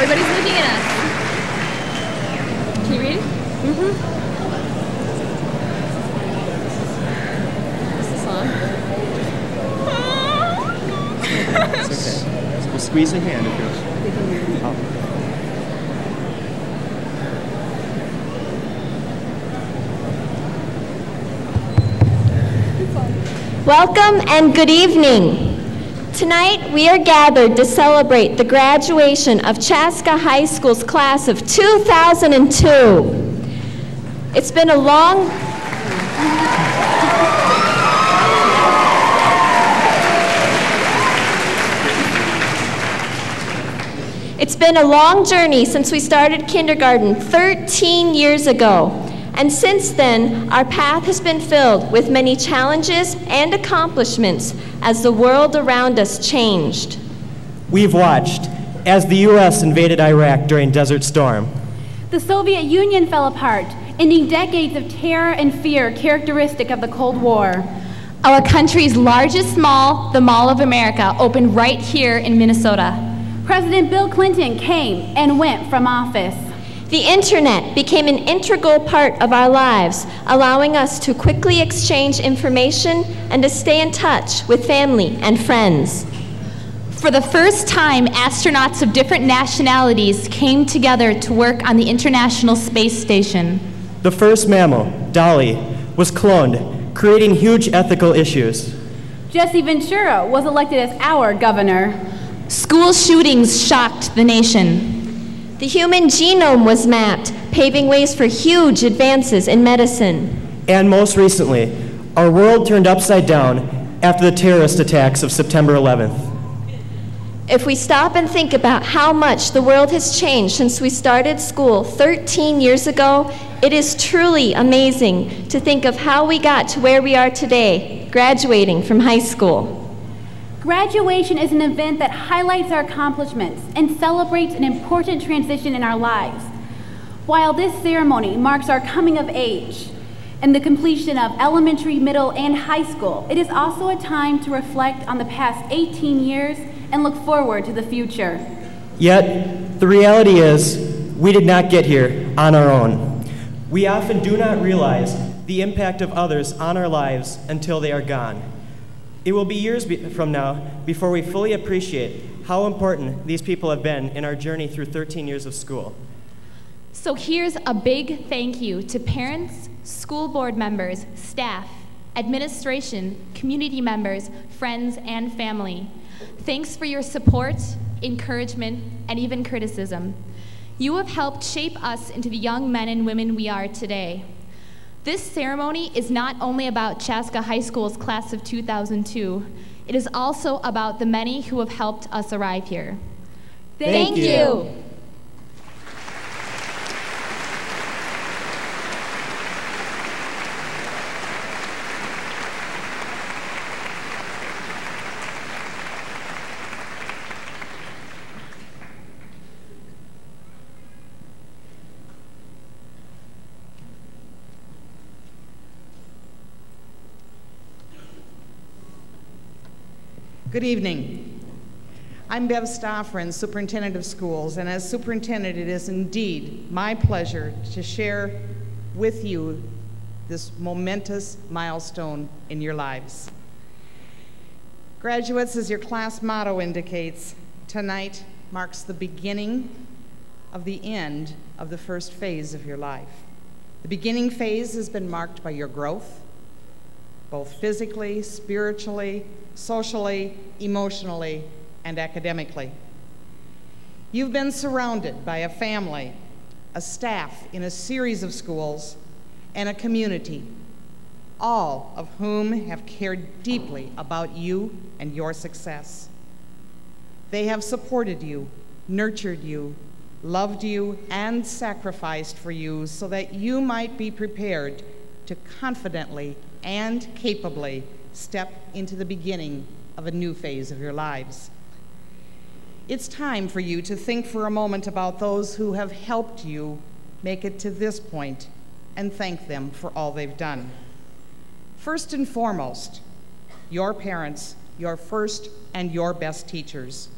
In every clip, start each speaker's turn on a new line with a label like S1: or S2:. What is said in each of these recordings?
S1: Everybody's looking at us. Can you read? Mm-hmm. Is this on?
S2: It's okay. We'll squeeze a hand if you're... Oh.
S3: Welcome and good evening. Tonight we are gathered to celebrate the graduation of Chaska High School's class of 2002. It's been a long... It's been a long journey since we started kindergarten 13 years ago. And since then, our path has been filled with many challenges and accomplishments as the world around us changed.
S2: We've watched as the U.S. invaded Iraq during Desert Storm.
S4: The Soviet Union fell apart, ending decades of terror and fear characteristic of the Cold War.
S1: Our country's largest mall, the Mall of America, opened right here in Minnesota.
S4: President Bill Clinton came and went from office.
S3: The internet became an integral part of our lives, allowing us to quickly exchange information and to stay in touch with family and friends.
S1: For the first time, astronauts of different nationalities came together to work on the International Space Station.
S2: The first mammal, Dolly, was cloned, creating huge ethical issues.
S4: Jesse Ventura was elected as our governor.
S1: School shootings shocked the nation.
S3: The human genome was mapped, paving ways for huge advances in medicine.
S2: And most recently, our world turned upside down after the terrorist attacks of September 11th.
S3: If we stop and think about how much the world has changed since we started school 13 years ago, it is truly amazing to think of how we got to where we are today, graduating from high school.
S4: Graduation is an event that highlights our accomplishments and celebrates an important transition in our lives. While this ceremony marks our coming of age and the completion of elementary, middle, and high school, it is also a time to reflect on the past 18 years and look forward to the future.
S2: Yet, the reality is, we did not get here on our own. We often do not realize the impact of others on our lives until they are gone. It will be years from now before we fully appreciate how important these people have been in our journey through 13 years of school.
S1: So here's a big thank you to parents, school board members, staff, administration, community members, friends, and family. Thanks for your support, encouragement, and even criticism. You have helped shape us into the young men and women we are today. This ceremony is not only about Chaska High School's class of 2002, it is also about the many who have helped us arrive here.
S3: Thank you.
S5: Good evening. I'm Bev Stoffren, Superintendent of Schools, and as Superintendent, it is indeed my pleasure to share with you this momentous milestone in your lives. Graduates, as your class motto indicates, tonight marks the beginning of the end of the first phase of your life. The beginning phase has been marked by your growth, both physically, spiritually, socially, emotionally, and academically. You've been surrounded by a family, a staff in a series of schools, and a community, all of whom have cared deeply about you and your success. They have supported you, nurtured you, loved you, and sacrificed for you so that you might be prepared to confidently and capably step into the beginning of a new phase of your lives. It's time for you to think for a moment about those who have helped you make it to this point and thank them for all they've done. First and foremost, your parents, your first and your best teachers.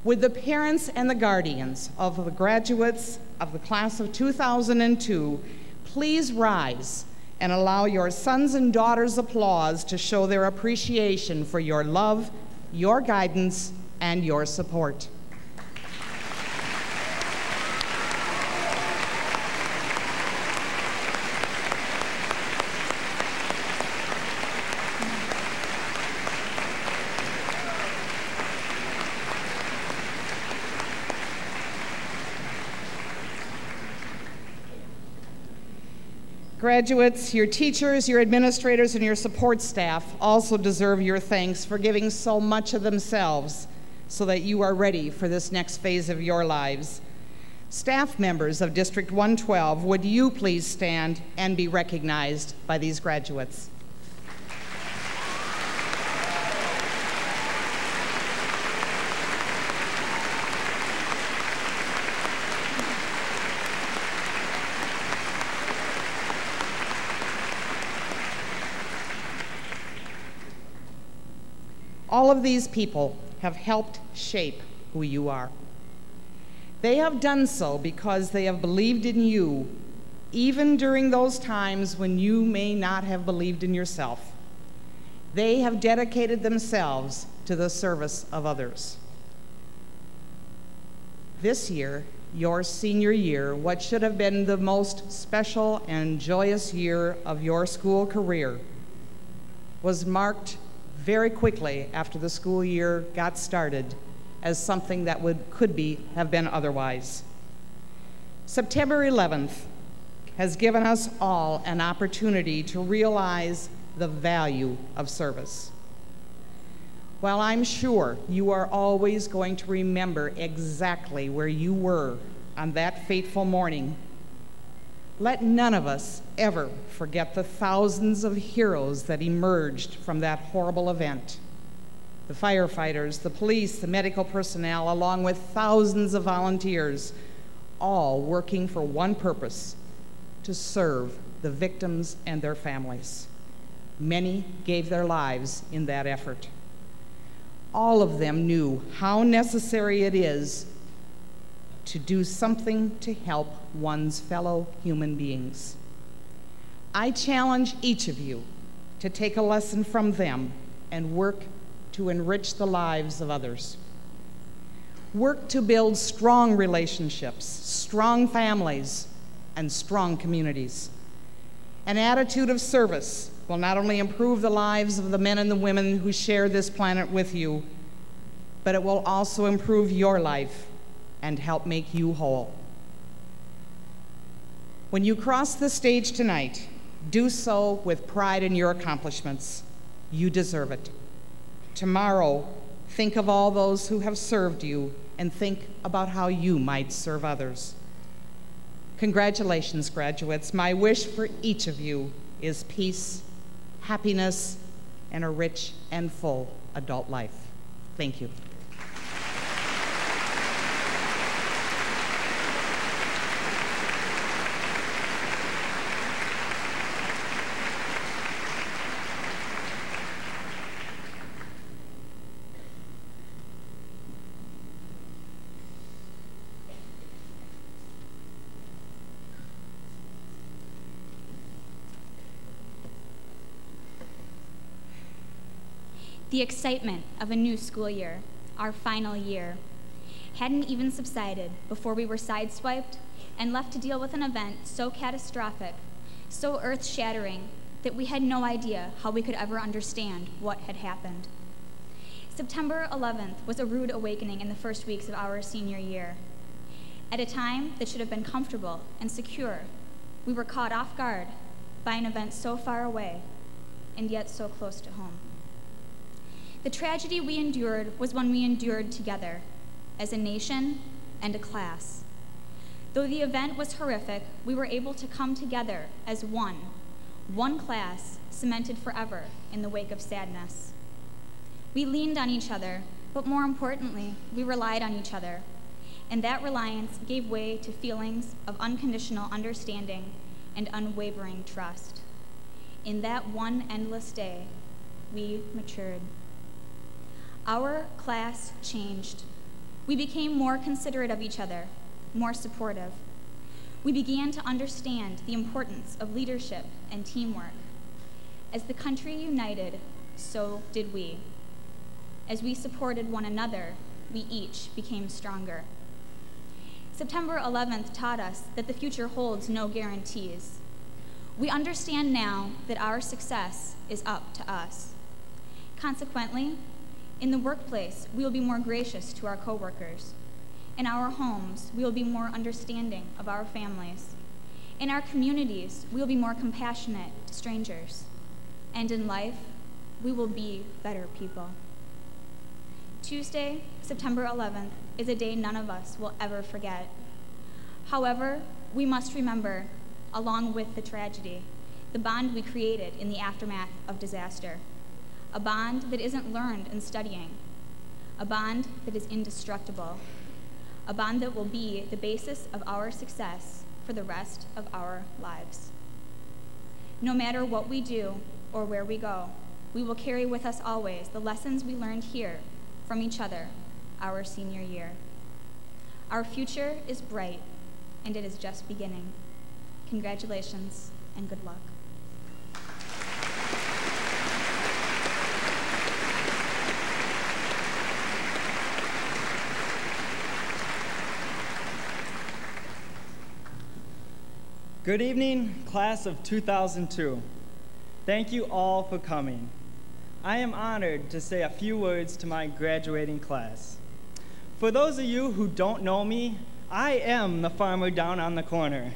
S5: Would the parents and the guardians of the graduates of the class of 2002 please rise and allow your sons and daughters' applause to show their appreciation for your love, your guidance, and your support. Graduates, your teachers, your administrators, and your support staff also deserve your thanks for giving so much of themselves so that you are ready for this next phase of your lives. Staff members of District 112, would you please stand and be recognized by these graduates? All of these people have helped shape who you are. They have done so because they have believed in you, even during those times when you may not have believed in yourself. They have dedicated themselves to the service of others. This year, your senior year, what should have been the most special and joyous year of your school career, was marked very quickly after the school year got started as something that have been otherwise. September 11th has given us all an opportunity to realize the value of service. While I'm sure you are always going to remember exactly where you were on that fateful morning, let none of us ever forget the thousands of heroes that emerged from that horrible event. The firefighters, the police, the medical personnel, along with thousands of volunteers, all working for one purpose: to serve the victims and their families. Many gave their lives in that effort. All of them knew how necessary it is to do something to help one's fellow human beings. I challenge each of you to take a lesson from them and work to enrich the lives of others. Work to build strong relationships, strong families, and strong communities. An attitude of service will not only improve the lives of the men and the women who share this planet with you, but it will also improve your life and help make you whole. When you cross the stage tonight, do so with pride in your accomplishments. You deserve it. Tomorrow, think of all those who have served you and think about how you might serve others. Congratulations, graduates. My wish for each of you is peace, happiness, and a rich and full adult life. Thank you.
S6: The excitement of a new school year, our final year, hadn't even subsided before we were sideswiped and left to deal with an event so catastrophic, so earth-shattering, that we had no idea how we could ever understand what had happened. September 11th was a rude awakening in the first weeks of our senior year. At a time that should have been comfortable and secure, we were caught off guard by an event so far away and yet so close to home. The tragedy we endured was one we endured together, as a nation and a class. Though the event was horrific, we were able to come together as one class cemented forever in the wake of sadness. We leaned on each other, but more importantly, we relied on each other, and that reliance gave way to feelings of unconditional understanding and unwavering trust. In that one endless day, we matured. Our class changed. We became more considerate of each other, more supportive. We began to understand the importance of leadership and teamwork. As the country united, so did we. As we supported one another, we each became stronger. September 11th taught us that the future holds no guarantees. We understand now that our success is up to us. Consequently, in the workplace, we will be more gracious to our coworkers. In our homes, we will be more understanding of our families. In our communities, we will be more compassionate to strangers. And in life, we will be better people. Tuesday, September 11th, is a day none of us will ever forget. However, we must remember, along with the tragedy, the bond we created in the aftermath of disaster. A bond that isn't learned in studying. A bond that is indestructible. A bond that will be the basis of our success for the rest of our lives. No matter what we do or where we go, we will carry with us always the lessons we learned here from each other our senior year. Our future is bright, and it is just beginning. Congratulations, and good luck.
S7: Good evening, class of 2002. Thank you all for coming. I am honored to say a few words to my graduating class. For those of you who don't know me, I am the farmer down on the corner.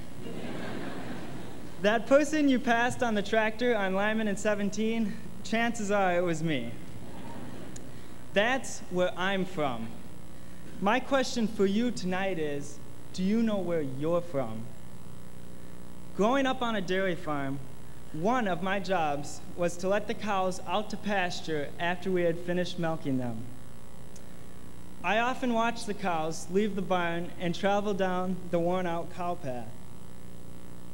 S7: That person you passed on the tractor on Lyman and 17, chances are it was me. That's where I'm from. My question for you tonight is, do you know where you're from? Growing up on a dairy farm, one of my jobs was to let the cows out to pasture after we had finished milking them. I often watched the cows leave the barn and travel down the worn-out cow path.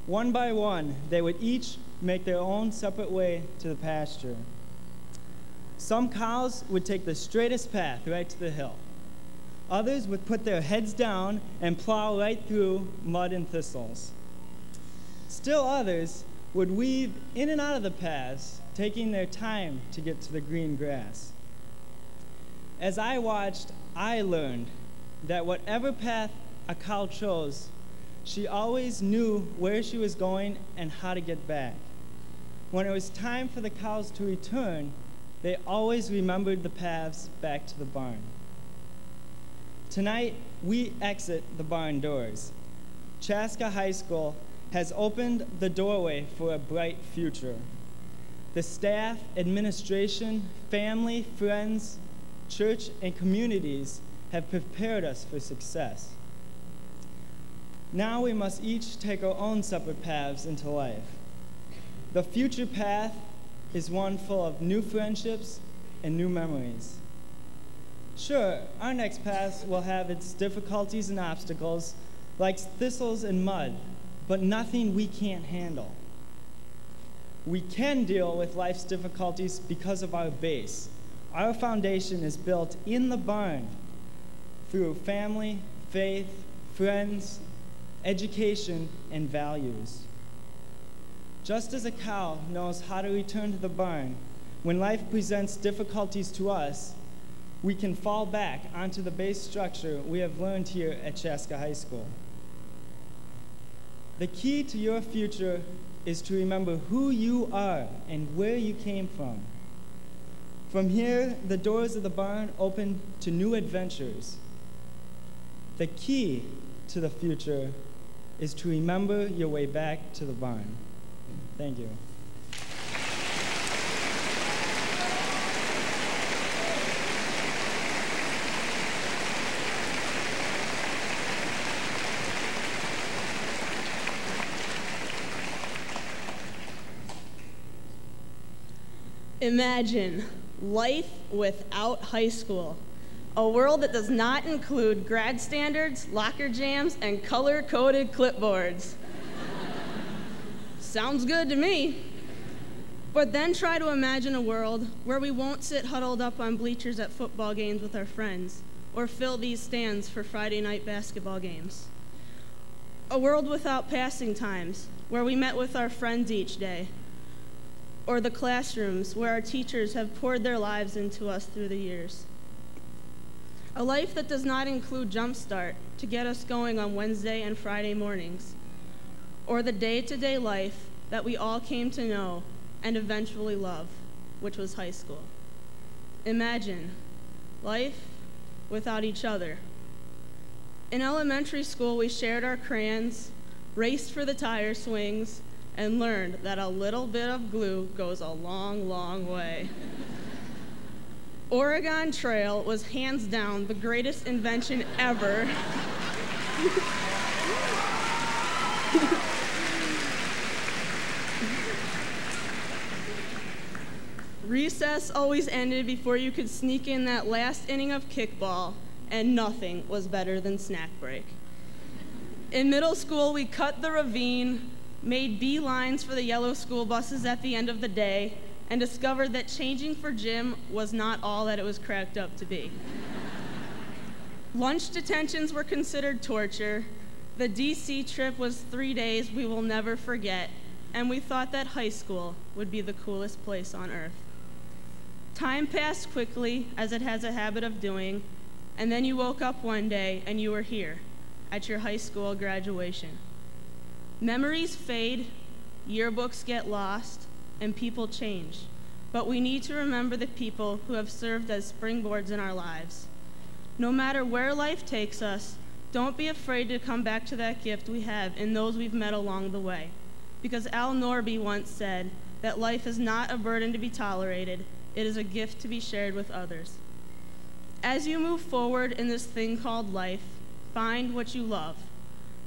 S7: One by one, they would each make their own separate way to the pasture. Some cows would take the straightest path right to the hill. Others would put their heads down and plow right through mud and thistles. Still others would weave in and out of the paths, taking their time to get to the green grass. As I watched, I learned that whatever path a cow chose, she always knew where she was going and how to get back. When it was time for the cows to return, they always remembered the paths back to the barn. Tonight, we exit the barn doors. Chaska High School has opened the doorway for a bright future. The staff, administration, family, friends, church, and communities have prepared us for success. Now we must each take our own separate paths into life. The future path is one full of new friendships and new memories. Sure, our next path will have its difficulties and obstacles, like thistles and mud, but nothing we can't handle. We can deal with life's difficulties because of our base. Our foundation is built in the barn through family, faith, friends, education, and values. Just as a cow knows how to return to the barn, when life presents difficulties to us, we can fall back onto the base structure we have learned here at Chaska High School. The key to your future is to remember who you are and where you came from. From here, the doors of the barn open to new adventures. The key to the future is to remember your way back to the barn. Thank you.
S8: Imagine life without high school. A world that does not include grad standards, locker jams, and color-coded clipboards. Sounds good to me. But then try to imagine a world where we won't sit huddled up on bleachers at football games with our friends, or fill these stands for Friday night basketball games. A world without passing times, where we met with our friends each day, or the classrooms where our teachers have poured their lives into us through the years. A life that does not include Jumpstart to get us going on Wednesday and Friday mornings, or the day-to-day life that we all came to know and eventually love, which was high school. Imagine life without each other. In elementary school, we shared our crayons, raced for the tire swings, and learned that a little bit of glue goes a long, long way. Oregon Trail was hands down the greatest invention ever. Recess always ended before you could sneak in that last inning of kickball, and nothing was better than snack break. In middle school, we cut the ravine, made beelines for the yellow school buses at the end of the day, and discovered that changing for gym was not all that it was cracked up to be. Lunch detentions were considered torture. The DC trip was 3 days we will never forget, and we thought that high school would be the coolest place on earth. Time passed quickly, as it has a habit of doing, and then you woke up one day and you were here at your high school graduation. Memories fade, yearbooks get lost, and people change, but we need to remember the people who have served as springboards in our lives. No matter where life takes us, don't be afraid to come back to that gift we have in those we've met along the way, because Al Norby once said that life is not a burden to be tolerated, it is a gift to be shared with others. As you move forward in this thing called life, find what you love.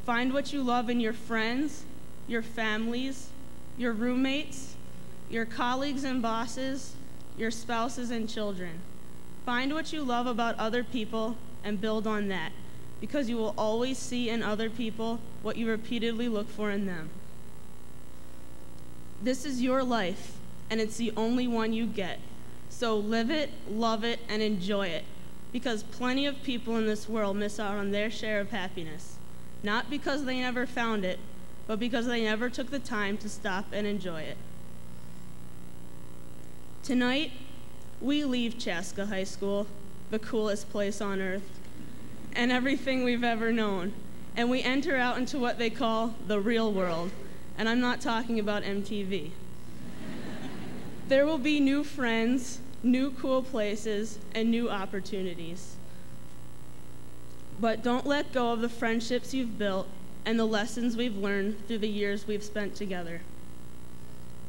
S8: Find what you love in your friends, your families, your roommates, your colleagues and bosses, your spouses and children. Find what you love about other people and build on that, because you will always see in other people what you repeatedly look for in them. This is your life, and it's the only one you get. So live it, love it, and enjoy it, because plenty of people in this world miss out on their share of happiness, not because they never found it, but because they never took the time to stop and enjoy it. Tonight, we leave Chaska High School, the coolest place on earth, and everything we've ever known, and we enter out into what they call the real world, and I'm not talking about MTV. There will be new friends, new cool places, and new opportunities. But don't let go of the friendships you've built and the lessons we've learned through the years we've spent together.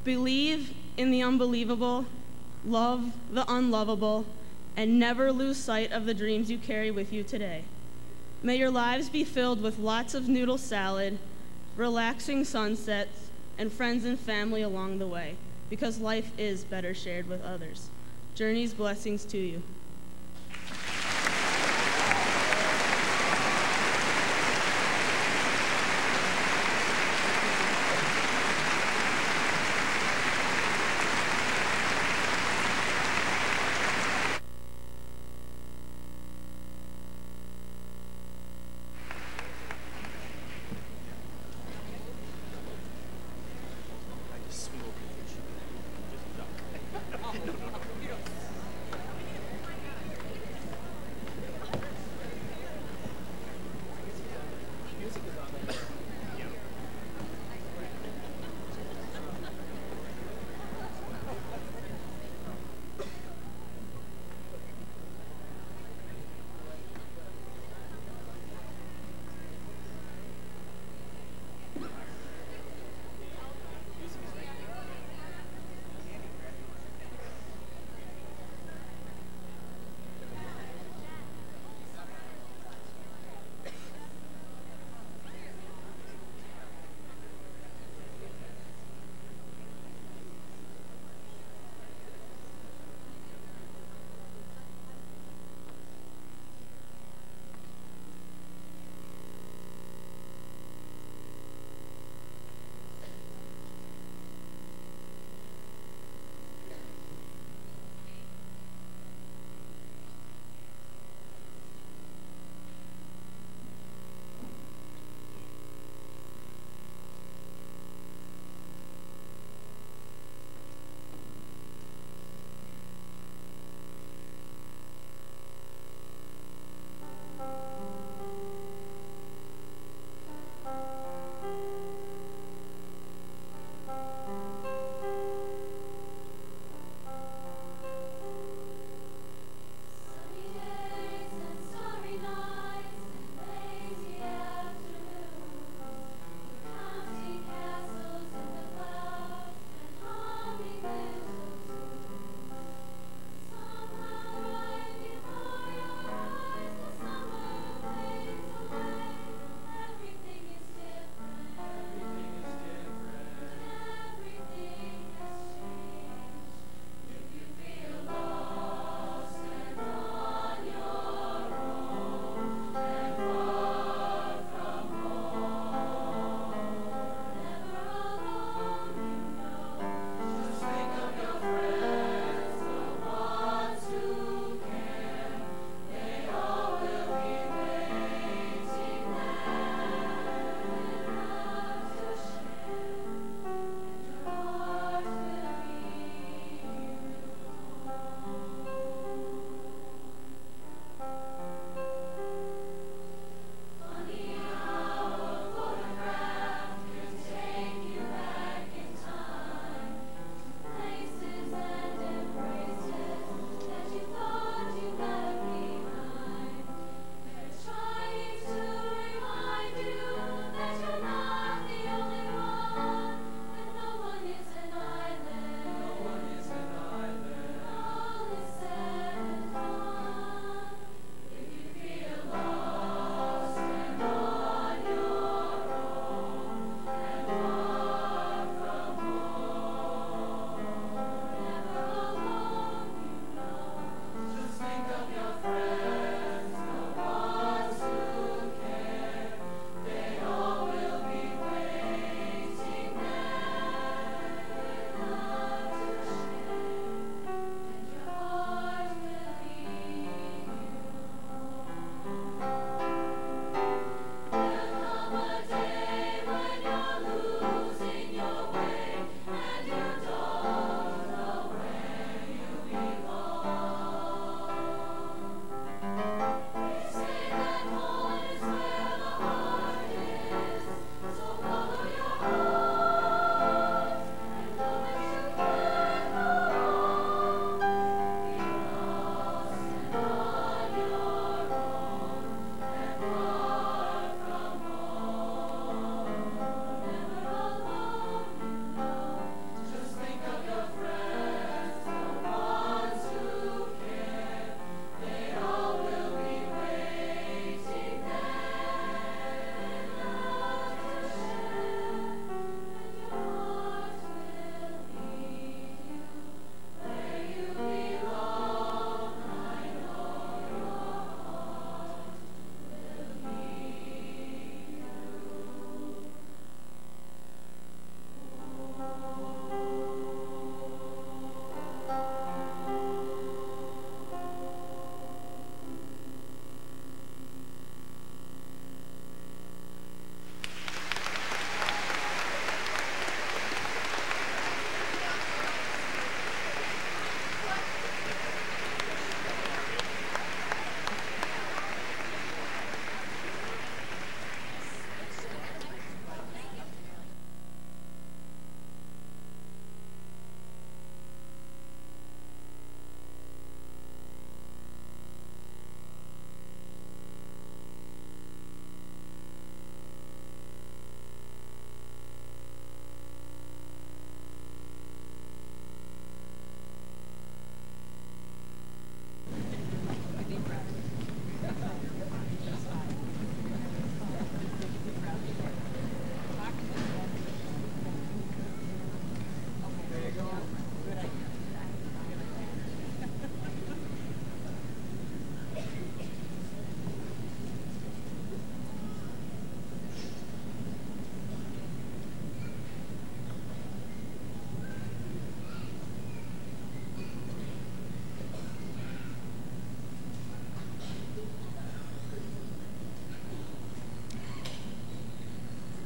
S8: Believe in the unbelievable, love the unlovable, and never lose sight of the dreams you carry with you today. May your lives be filled with lots of noodle salad, relaxing sunsets, and friends and family along the way, because life is better shared with others. Journey's blessings to you.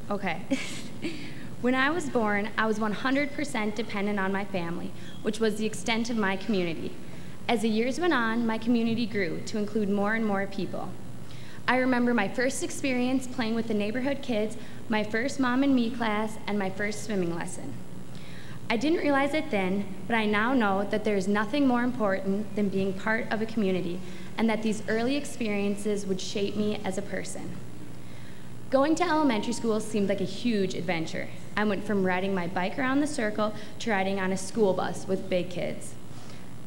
S9: Okay. When I was born, I was 100% dependent on my family, which was the extent of my community. As the years went on, my community grew to include more and more people. I remember my first experience playing with the neighborhood kids, my first Mom and Me class, and my first swimming lesson. I didn't realize it then, but I now know that there is nothing more important than being part of a community, and that these early experiences would shape me as a person. Going to elementary school seemed like a huge adventure. I went from riding my bike around the circle to riding on a school bus with big kids.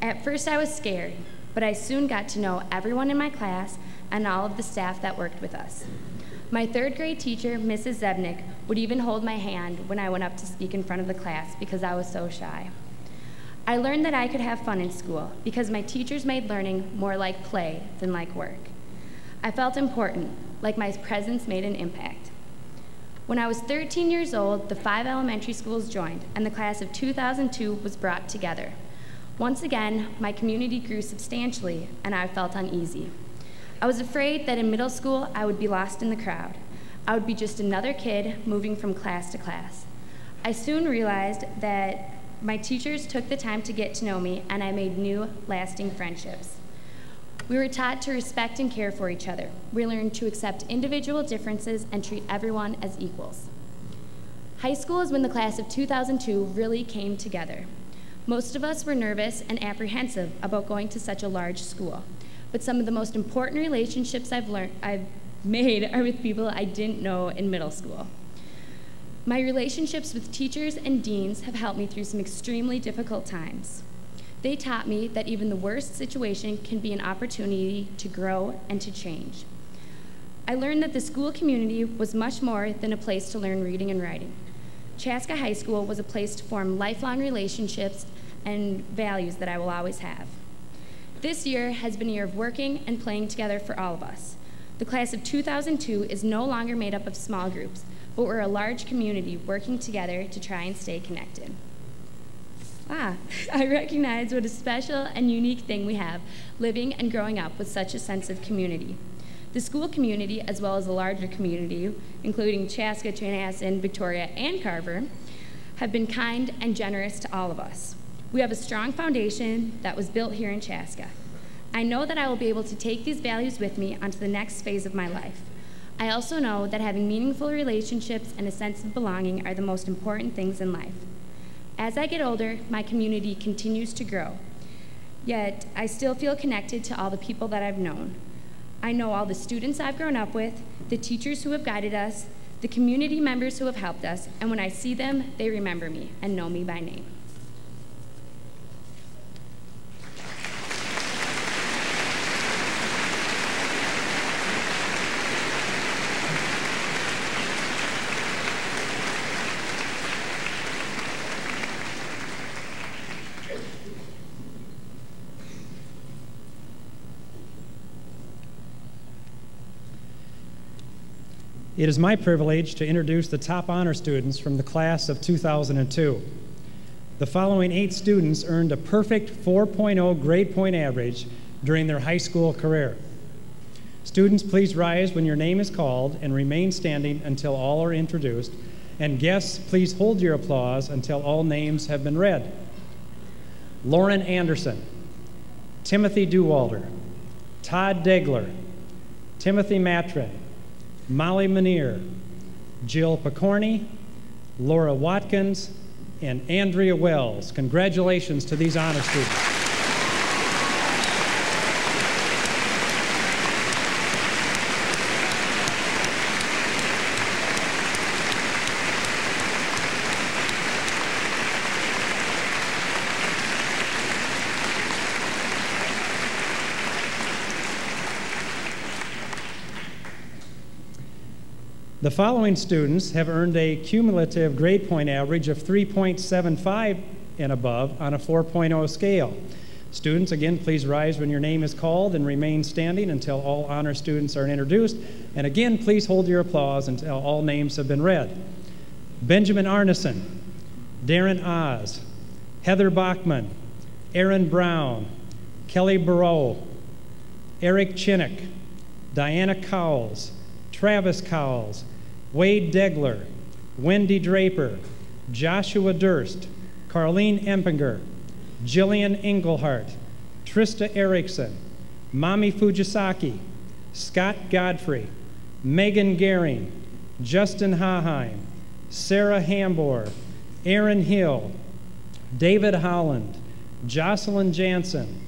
S9: At first I was scared, but I soon got to know everyone in my class and all of the staff that worked with us. My third grade teacher, Mrs. Zebnik, would even hold my hand when I went up to speak in front of the class because I was so shy. I learned that I could have fun in school because my teachers made learning more like play than like work. I felt important, like my presence made an impact. When I was 13 years old, the 5 elementary schools joined, and the class of 2002 was brought together. Once again, my community grew substantially, and I felt uneasy. I was afraid that in middle school, I would be lost in the crowd. I would be just another kid moving from class to class. I soon realized that my teachers took the time to get to know me, and I made new, lasting friendships. We were taught to respect and care for each other. We learned to accept individual differences and treat everyone as equals. High school is when the class of 2002 really came together. Most of us were nervous and apprehensive about going to such a large school, but some of the most important relationships I've made are with people I didn't know in middle school. My relationships with teachers and deans have helped me through some extremely difficult times. They taught me that even the worst situation can be an opportunity to grow and to change. I learned that the school community was much more than a place to learn reading and writing. Chaska High School was a place to form lifelong relationships and values that I will always have. This year has been a year of working and playing together for all of us. The class of 2002 is no longer made up of small groups, but we're a large community working together to try and stay connected. I recognize what a special and unique thing we have living and growing up with such a sense of community. The school community, as well as the larger community, including Chaska, Chanhassen, Victoria, and Carver, have been kind and generous to all of us. We have a strong foundation that was built here in Chaska. I know that I will be able to take these values with me onto the next phase of my life. I also know that having meaningful relationships and a sense of belonging are the most important things in life. As I get older, my community continues to grow, yet I still feel connected to all the people that I've known. I know all the students I've grown up with, the teachers who have guided us, the community members who have helped us, and when I see them, they remember me and know me by name.
S10: It is my privilege to introduce the top honor students from the class of 2002. The following 8 students earned a perfect 4.0 grade point average during their high school career. Students, please rise when your name is called and remain standing until all are introduced. And guests, please hold your applause until all names have been read. Lauren Anderson, Timothy Dewalder, Todd Degler, Timothy Matrin, Molly Manier, Jill Picorni, Laura Watkins, and Andrea Wells. Congratulations to these honor students. The following students have earned a cumulative grade point average of 3.75 and above on a 4.0 scale. Students, again, please rise when your name is called and remain standing until all honor students are introduced. And again, please hold your applause until all names have been read. Benjamin Arneson, Darren Oz, Heather Bachman, Aaron Brown, Kelly Barreau, Eric Chinnick, Diana Cowles, Travis Cowles, Wade Degler, Wendy Draper, Joshua Durst, Carlene Empinger, Jillian Engelhart, Trista Erickson, Mami Fujisaki, Scott Godfrey, Megan Gehring, Justin Haheim, Sarah Hambor, Aaron Hill, David Holland, Jocelyn Jansen,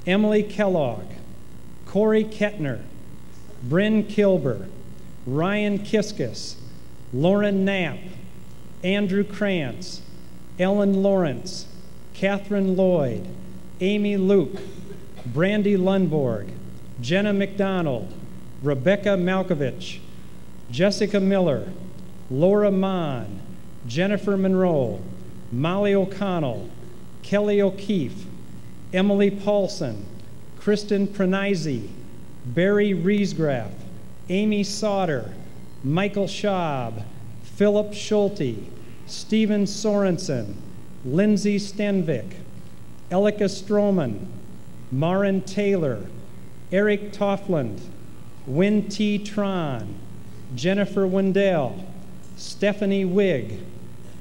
S10: Emily Kellogg, Corey Kettner, Bryn Kilber, Ryan Kiskus, Lauren Knapp, Andrew Krantz, Ellen Lawrence, Catherine Lloyd, Amy Luke, Brandy Lundborg, Jenna McDonald, Rebecca Malkovich, Jessica Miller, Laura Mahn, Jennifer Monroe, Molly O'Connell, Kelly O'Keefe, Emily Paulson, Kristen Pranisi, Barry Riesgraf, Amy Sauter, Michael Schaub, Philip Schulte, Stephen Sorensen, Lindsay Stenvik, Elika Stroman, Marin Taylor, Eric Toffland, Win T. Tron, Jennifer Wendell, Stephanie Wigg,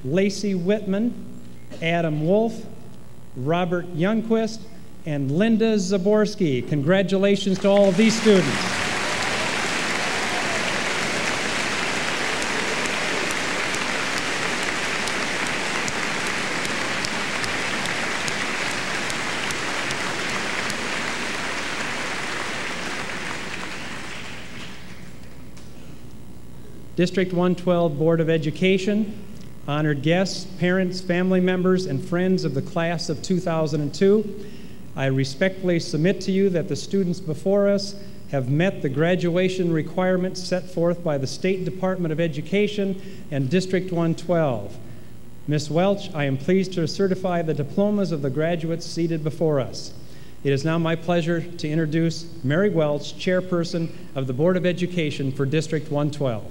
S10: Lacey Whitman, Adam Wolf, Robert Youngquist, and Linda Zaborski. Congratulations to all of these students. District 112 Board of Education, honored guests, parents, family members, and friends of the class of 2002, I respectfully submit to you that the students before us have met the graduation requirements set forth by the State Department of Education and District 112. Ms. Welch, I am pleased to certify the diplomas of the graduates seated before us. It is now my pleasure to introduce Mary Welch, Chairperson of the Board of Education for District 112.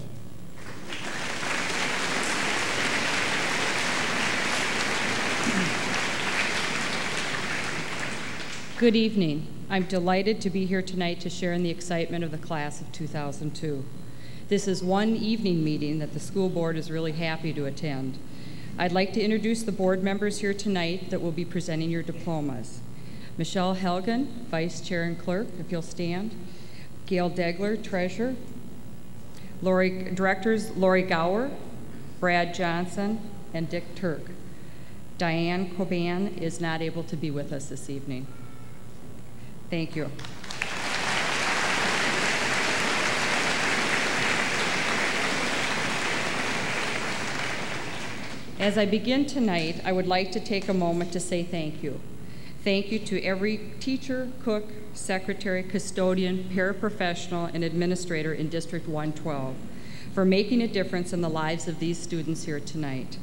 S11: Good evening. I'm delighted to be here tonight to share in the excitement of the class of 2002. This is one evening meeting that the school board is really happy to attend. I'd like to introduce the board members here tonight that will be presenting your diplomas. Michelle Helgen, Vice Chair and Clerk, if you'll stand. Gail Degler, Treasurer. Directors Lori Gower, Brad Johnson, and Dick Turk. Diane Coban is not able to be with us this evening. Thank you. As I begin tonight, I would like to take a moment to say thank you. Thank you to every teacher, cook, secretary, custodian, paraprofessional, and administrator in District 112 for making a difference in the lives of these students here tonight.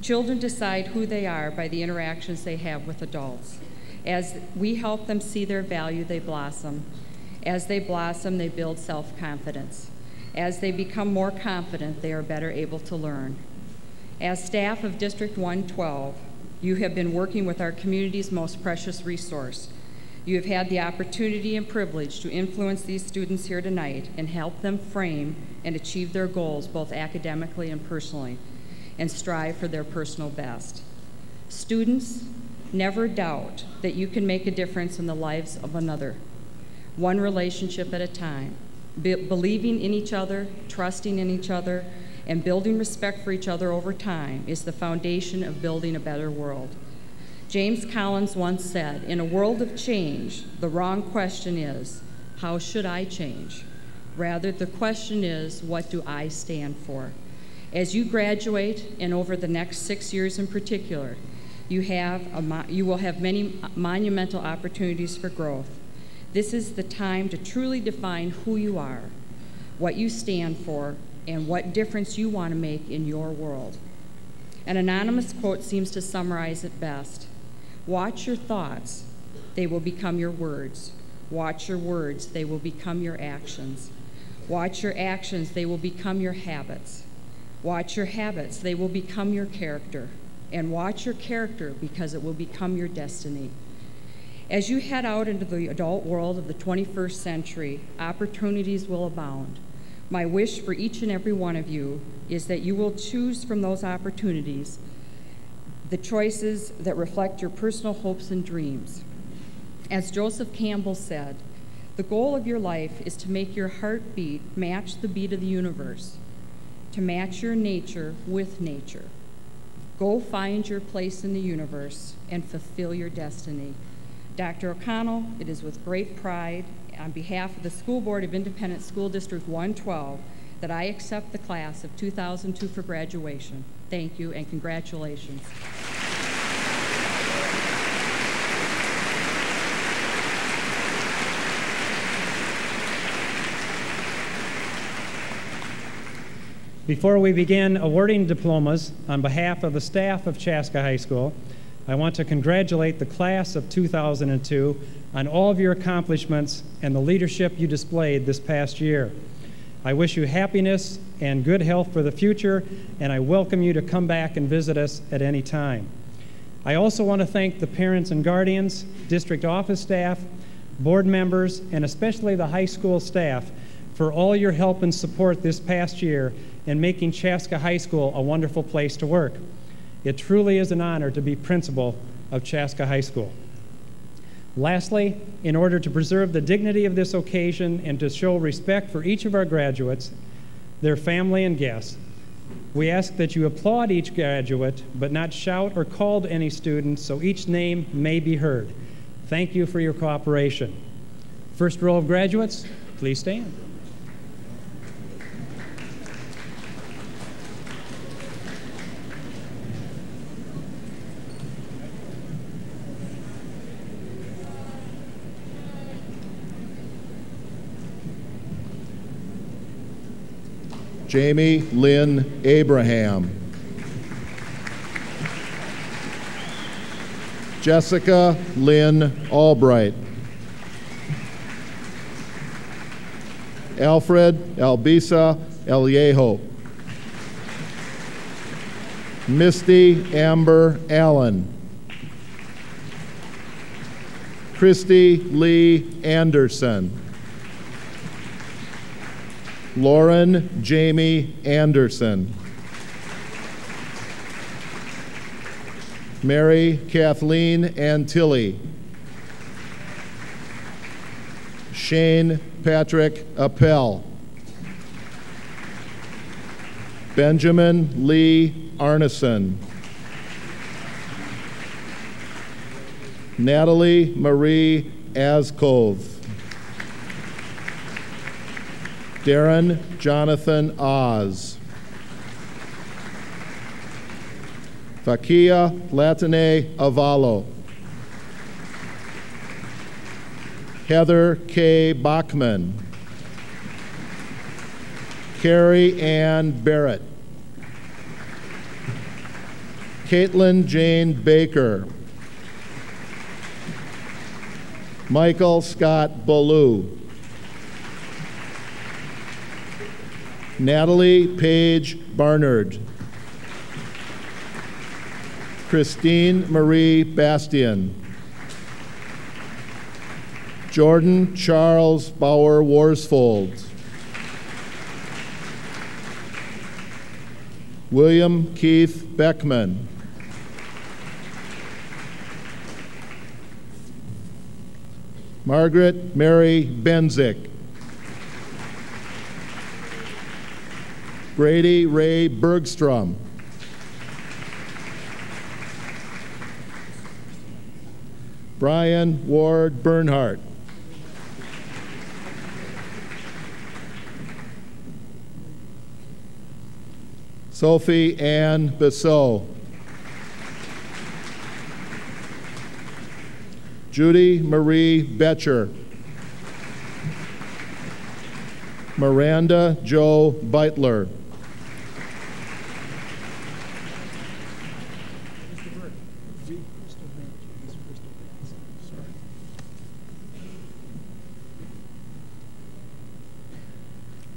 S11: Children decide who they are by the interactions they have with adults. As we help them see their value, they blossom. As they blossom, they build self-confidence. As they become more confident, they are better able to learn. As staff of District 112, you have been working with our community's most precious resource. You have had the opportunity and privilege to influence these students here tonight and help them frame and achieve their goals both academically and personally, and strive for their personal best. Students, never doubt that you can make a difference in the lives of another, one relationship at a time. Believing in each other, trusting in each other, and building respect for each other over time is the foundation of building a better world. James Collins once said, "In a world of change, the wrong question is, how should I change? Rather, the question is, what do I stand for?" As you graduate, and over the next 6 years in particular, you will have many monumental opportunities for growth. This is the time to truly define who you are, what you stand for, and what difference you want to make in your world. An anonymous quote seems to summarize it best. Watch your thoughts, they will become your words. Watch your words, they will become your actions. Watch your actions, they will become your habits. Watch your habits, they will become your character. And watch your character because it will become your destiny. As you head out into the adult world of the 21st century, opportunities will abound. My wish for each and every one of you is that you will choose from those opportunities the choices that reflect your personal hopes and dreams. As Joseph Campbell said, the goal of your life is to make your heartbeat match the beat of the universe, to match your nature with nature. Go find your place in the universe and fulfill your destiny. Dr. O'Connell, it is with great pride on behalf of the School Board of Independent School District 112 that I accept the class of 2002 for graduation. Thank you and congratulations.
S10: Before we begin awarding diplomas, on behalf of the staff of Chaska High School, I want to congratulate the class of 2002 on all of your accomplishments and the leadership you displayed this past year. I wish you happiness and good health for the future, and I welcome you to come back and visit us at any time. I also want to thank the parents and guardians, district office staff, board members, and especially the high school staff for all your help and support this past year in making Chaska High School a wonderful place to work. It truly is an honor to be principal of Chaska High School. Lastly, in order to preserve the dignity of this occasion and to show respect for each of our graduates, their family and guests, we ask that you applaud each graduate, but not shout or call to any student so each name may be heard. Thank you for your cooperation. First row of graduates, please stand.
S12: Jamie Lynn Abraham. Jessica Lynn Albright. Alfred Albisa Eliejo. Misty Amber Allen. Christy Lee Anderson. Lauren Jamie Anderson. Mary Kathleen Antilli. Shane Patrick Appel. Benjamin Lee Arneson. Natalie Marie Askov. Darren Jonathan Oz. Fakia Latine Avalo. Heather K. Bachman. Carrie Ann Barrett. Caitlin Jane Baker. Michael Scott Ballou. Natalie Paige Barnard. Christine Marie Bastian. Jordan Charles Bauer Worsfold. William Keith Beckman. Margaret Mary Benzick. Brady Ray Bergstrom. Brian Ward Bernhardt. Sophie Ann Bissot. Judy Marie Betcher. Miranda Jo Beitler.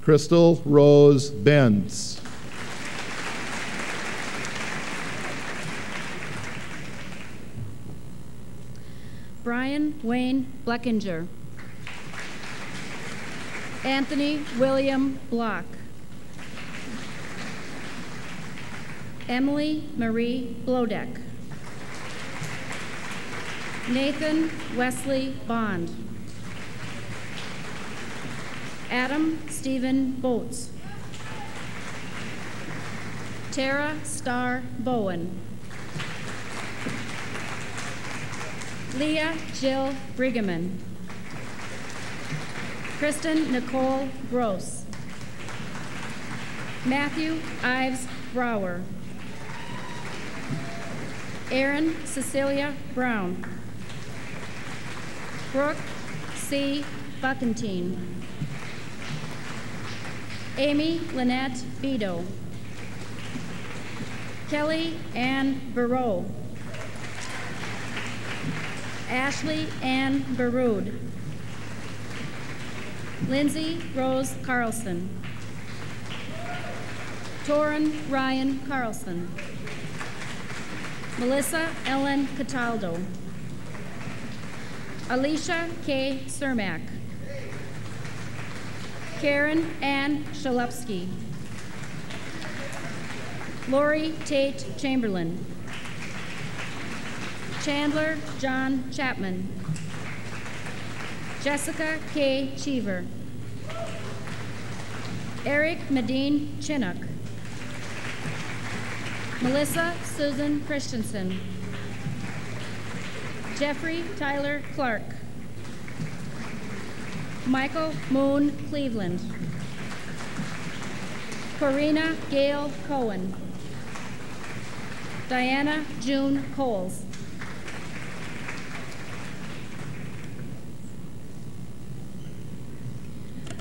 S12: Crystal Rose Benz.
S13: Brian Wayne Bleckinger. Anthony William Block. Emily Marie Blodeck. Nathan Wesley Bond. Adam Stephen Boats. Tara Starr Bowen. Leah Jill Brigaman. Kristen Nicole Gross. Matthew Ives Brower. Erin Cecilia Brown. Brooke C. Buckentine. Amy Lynette Beto. Kelly Ann Barreau. Ashley Ann Baroud. Lindsay Rose Carlson. Torrin Ryan Carlson. Melissa Ellen Cataldo. Alicia K. Cermak. Karen Ann Shalupski. Lori Tate Chamberlain. Chandler John Chapman. Jessica K. Cheever. Eric Medine Chinook. Melissa Susan Christensen. Jeffrey Tyler Clark. Michael Moon Cleveland. Corina Gail Cohen. Diana June Coles.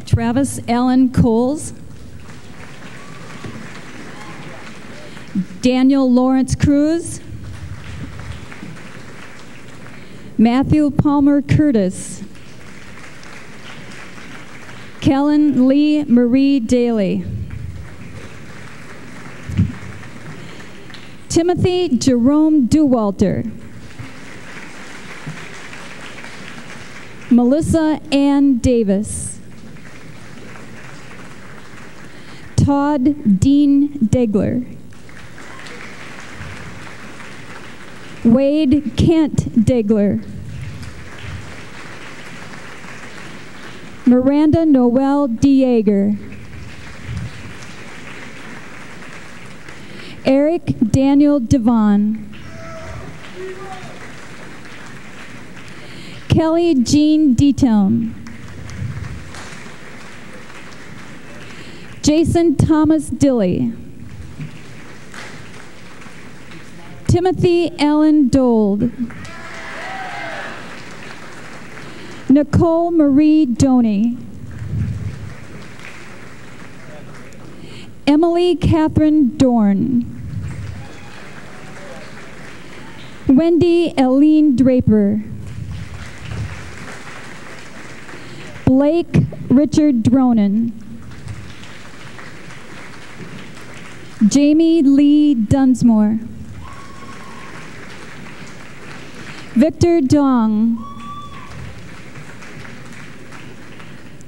S14: Travis Allen Coles. Daniel Lawrence Cruz. Matthew Palmer Curtis. Kellen Lee Marie Daly. Timothy Jerome Dewalter. Melissa Ann Davis. Todd Dean Degler. Wade Kent Degler. Miranda Noel Dieger. Eric Daniel Devon. Kelly Jean Detelm. Jason Thomas Dilley. Timothy Allen Dold. Nicole Marie Doney. Emily Catherine Dorn. Wendy Eileen Draper. Blake Richard Dronin. Jamie Lee Dunsmore. Victor Dong.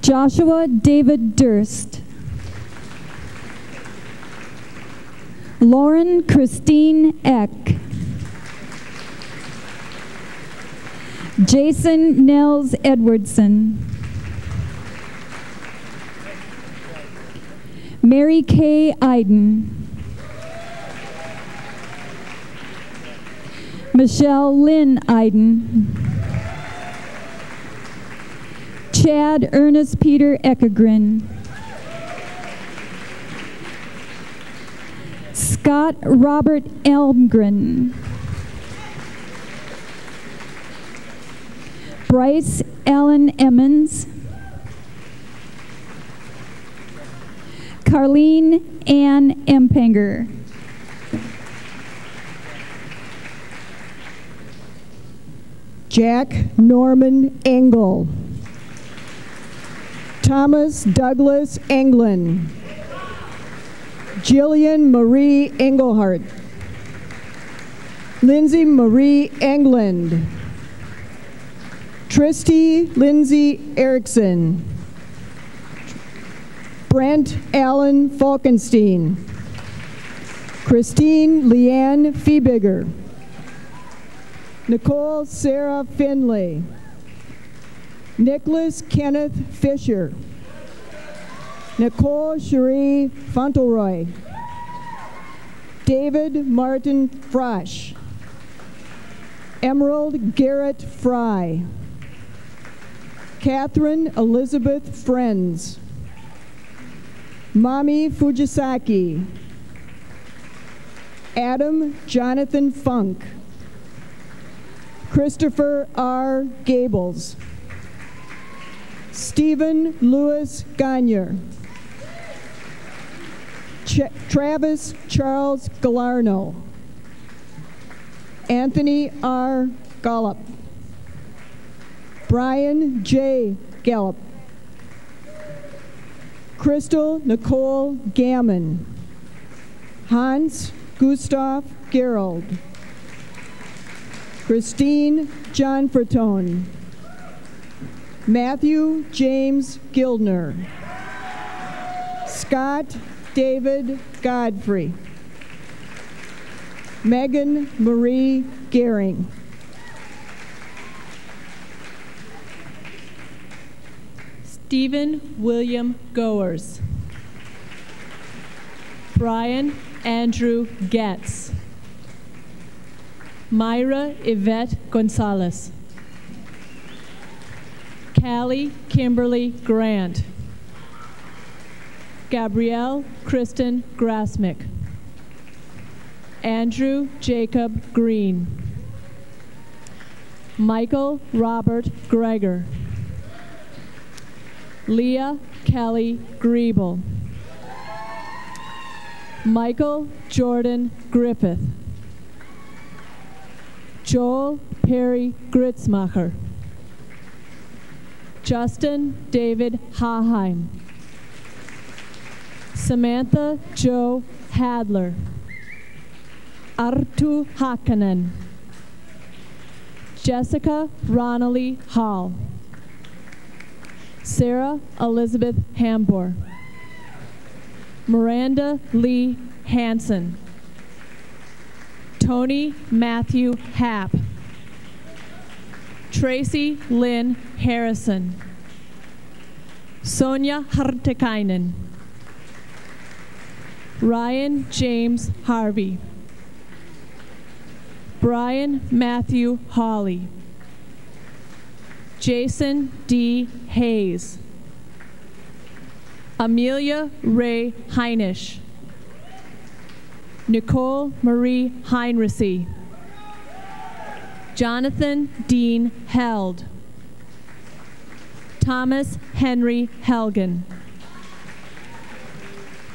S14: Joshua David Durst. Lauren Christine Eck. Jason Nels Edwardson. Mary Kay Iden. Michelle Lynn Iden. Chad Ernest Peter Eckegren. Scott Robert Elmgren. Bryce Allen Emmons. Carlene Ann Empenger.
S15: Jack Norman Engel. Thomas Douglas Englund. Jillian Marie Engelhardt. Lindsay Marie England. Tristy Lindsay Erickson. Brent Allen Falkenstein. Christine Leanne Feebiger. Nicole Sarah Finley. Nicholas Kenneth Fisher. Nicole Cherie Fauntleroy. David Martin Frosch. Emerald Garrett Fry. Catherine Elizabeth Friends. Mami Fujisaki. Adam Jonathan Funk. Christopher R. Gables. Stephen Lewis Gagne. Travis Charles Galarno. Anthony R. Gallup. Brian J. Gallup. Crystal Nicole Gammon. Hans Gustav Gerald. Christine John Fertone. Matthew James Gildner. Scott David Godfrey. Megan Marie Gehring.
S16: Stephen William Goers. Brian Andrew Getz. Myra Yvette Gonzalez. Callie Kimberly Grant. Gabrielle Kristen Grasmick. Andrew Jacob Green. Michael Robert Greger. Leah Kelly Griebel. Michael Jordan Griffith. Joel Perry Gritzmacher. Justin David Haheim. Samantha Jo Hadler. Artu Hakanen. Jessica Ronally Hall. Sarah Elizabeth Hambor. Miranda Lee Hansen. Tony Matthew Happ. Tracy Lynn Harrison. Sonia Hartikainen. Ryan James Harvey. Brian Matthew Hawley. Jason D. Hayes. Amelia Ray Heinisch. Nicole Marie Heinrichsey. Jonathan Dean Held. Thomas Henry Helgen.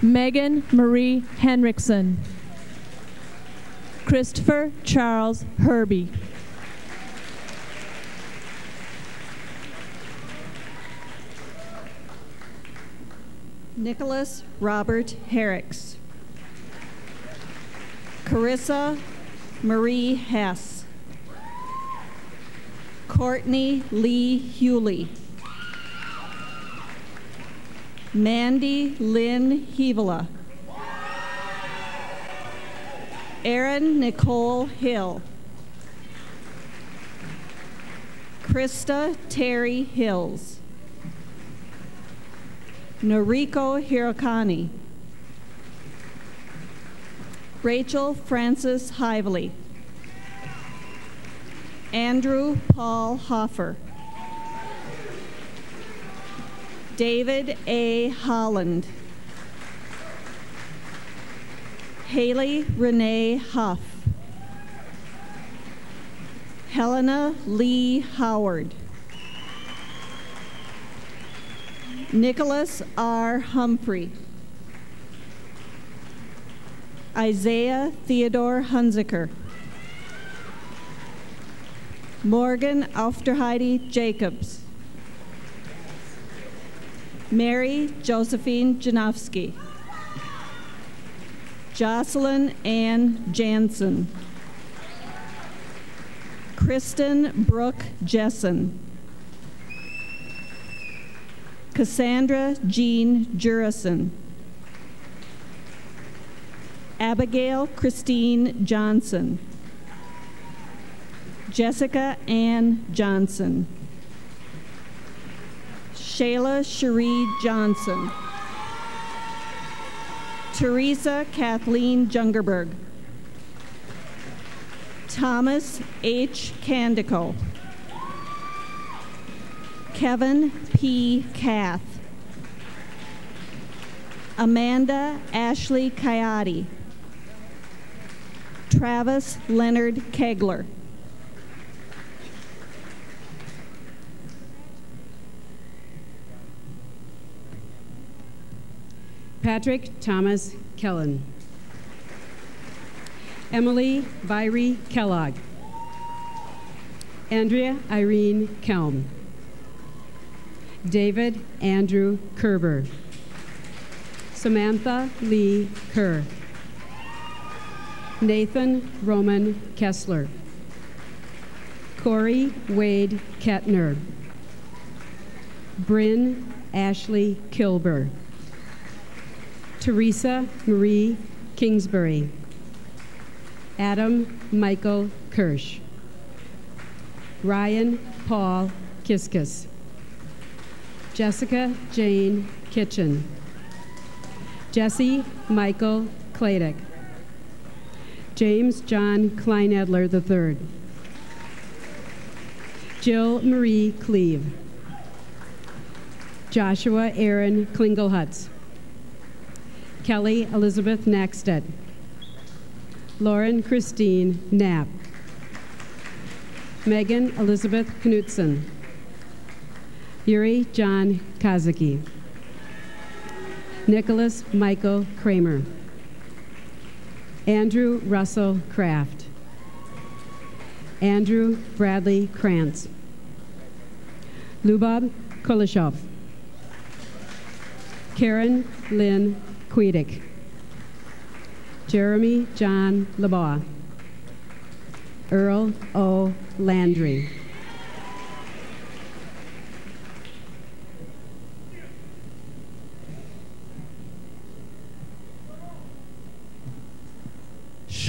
S16: Megan Marie Henriksen. Christopher Charles Herbie.
S17: Nicholas Robert Herricks. Carissa Marie Hess. Courtney Lee Hewley. Mandy Lynn Hevela. Erin Nicole Hill. Krista Terry Hills. Noriko Hirokani. Rachel Francis Hively. Andrew Paul Hoffer. David A. Holland. Haley Renee Huff. Helena Lee Howard. Nicholas R. Humphrey. Isaiah Theodore Hunziker. Morgan Aufderheide Jacobs. Mary Josephine Janowski. Jocelyn Ann Jansen. Kristen Brooke Jessen. Cassandra Jean Jurison. Abigail Christine Johnson. Jessica Ann Johnson. Shayla Cherie Johnson. Teresa Kathleen Jungerberg. Thomas H. Candico. Kevin P. Kath. Amanda Ashley Coyote. Travis Leonard Kegler.
S18: Patrick Thomas Kellen. Emily Virey Kellogg. Andrea Irene Kelm. David Andrew Kerber. Samantha Lee Kerr. Nathan Roman Kessler. Corey Wade Kettner. Bryn Ashley Kilber. Teresa Marie Kingsbury. Adam Michael Kirsch. Ryan Paul Kiskis. Jessica Jane Kitchen. Jesse Michael Kladik. James John Kleinedler III. Jill Marie Cleve. Joshua Aaron Klingelhutz. Kelly Elizabeth Nackstedt. Lauren Christine Knapp. Megan Elizabeth Knutson. Yuri John Kazaki. Nicholas Michael Kramer. Andrew Russell Kraft. Andrew Bradley Krantz. Lubab Kulishov. Karen Lynn Quedick. Jeremy John LeBeau. Earl O. Landry.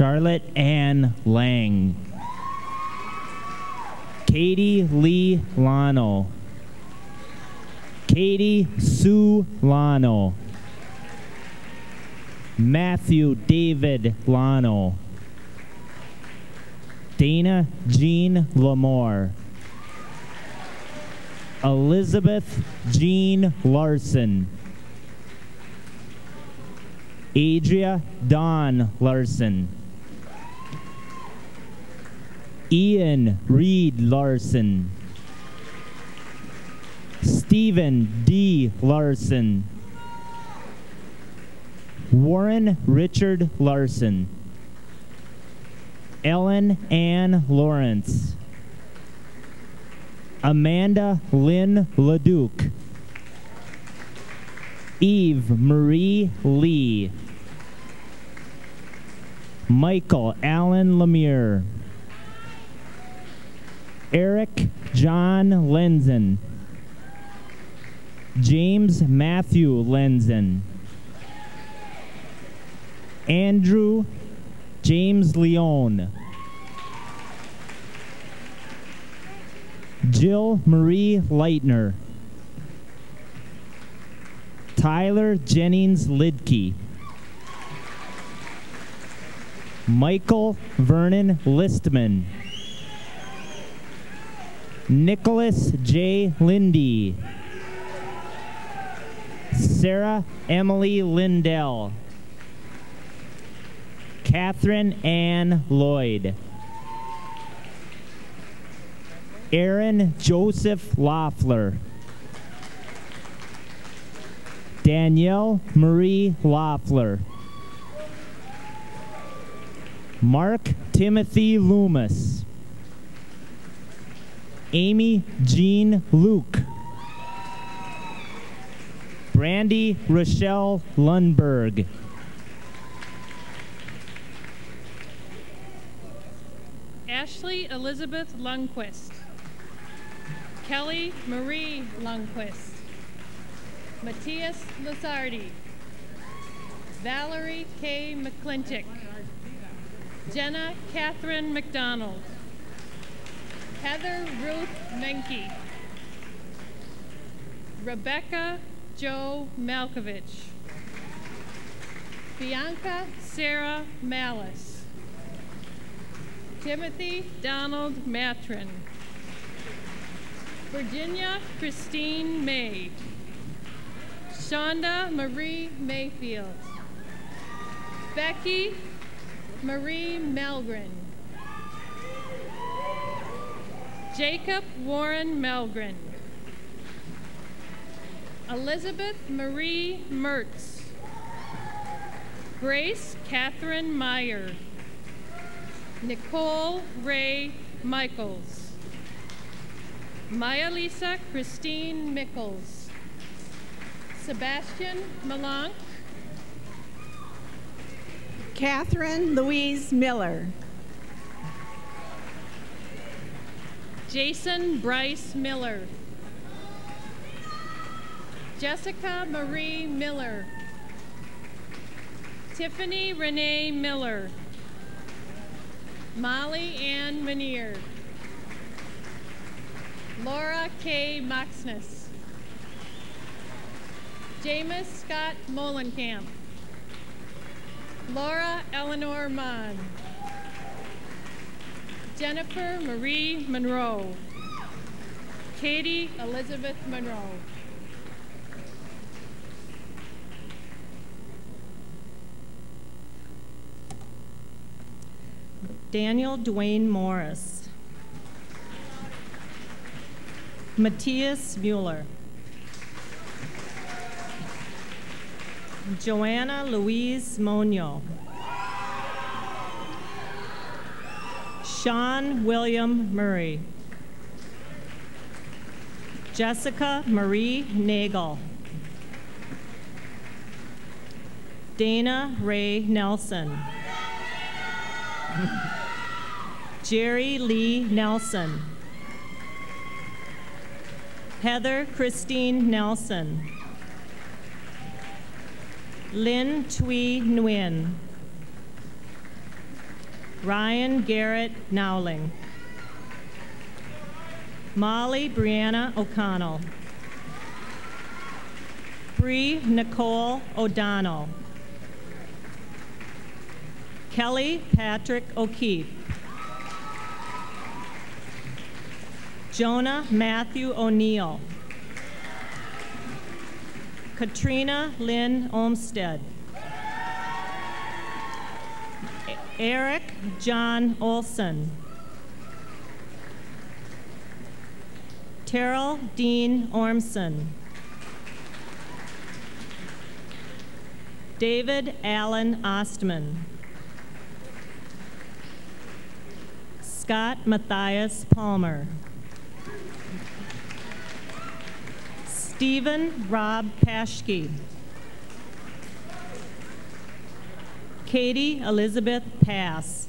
S19: Charlotte Ann Lang. Katie Lee Lano. Katie Sue Lano. Matthew David Lano. Dana Jean Lamore. Elizabeth Jean Larson. Adria Dawn Larson. Ian Reed Larson. Stephen D. Larson. Warren Richard Larson. Ellen Ann Lawrence. Amanda Lynn LeDuc. Eve Marie Lee. Michael Allen Lemire. Eric John Lenzen. James Matthew Lenzen. Andrew James Leone. Jill Marie Leitner. Tyler Jennings Lidke. Michael Vernon Listman. Nicholas J. Lindy. Sarah Emily Lindell. Catherine Ann Lloyd. Aaron Joseph Loeffler. Danielle Marie Loeffler. Mark Timothy Loomis. Amy Jean Luke. Brandy Rochelle Lundberg.
S16: Ashley Elizabeth Lundquist. Kelly Marie Lundquist. Matthias Lasardi, Valerie K. McClintock, Jenna Catherine McDonald, Heather Ruth Menke, Rebecca Joe Malkovich, Bianca Sarah Malice, Timothy Donald Matrin, Virginia Christine May, Shonda Marie Mayfield, Becky Marie Melgren, Jacob Warren Melgren, Elizabeth Marie Mertz, Grace Catherine Meyer, Nicole Ray Michaels, Maya Lisa Christine Mickles, Sebastian Malank,
S20: Catherine Louise Miller,
S16: Jason Bryce Miller, Jessica Marie Miller, Tiffany Renee Miller, Molly Ann Manier, Laura K. Moxness, Jameis Scott Molenkamp, Laura Eleanor Mon, Jennifer Marie Monroe, Katie Elizabeth Monroe.
S19: Daniel Dwayne Morris, Matthias Mueller, Joanna Louise Monio, Sean William Murray, Jessica Marie Nagel, Dana Ray Nelson, Jerry Lee Nelson, Heather Christine Nelson, Lynn Twee Nguyen, Ryan Garrett Nowling, Molly Brianna O'Connell, Bree Nicole O'Donnell, Kelly Patrick O'Keefe, Jonah Matthew O'Neill, Katrina Lynn Olmstead, Eric John Olson, Terrell Dean Ormson, David Allen Ostman, Scott Matthias Palmer, Stephen Rob Paschke, Katie Elizabeth Pass,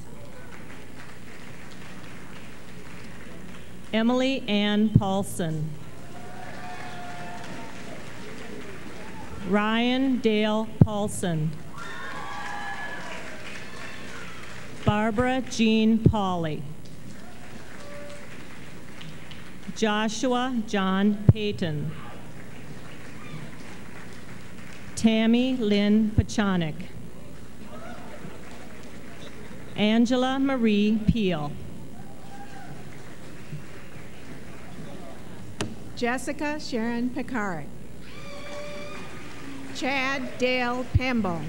S19: Emily Ann Paulson, Ryan Dale Paulson, Barbara Jean Pauley, Joshua John Payton, Tammy Lynn Pachonik, Angela Marie Peel,
S20: Jessica Sharon Picard, Chad Dale Pembo,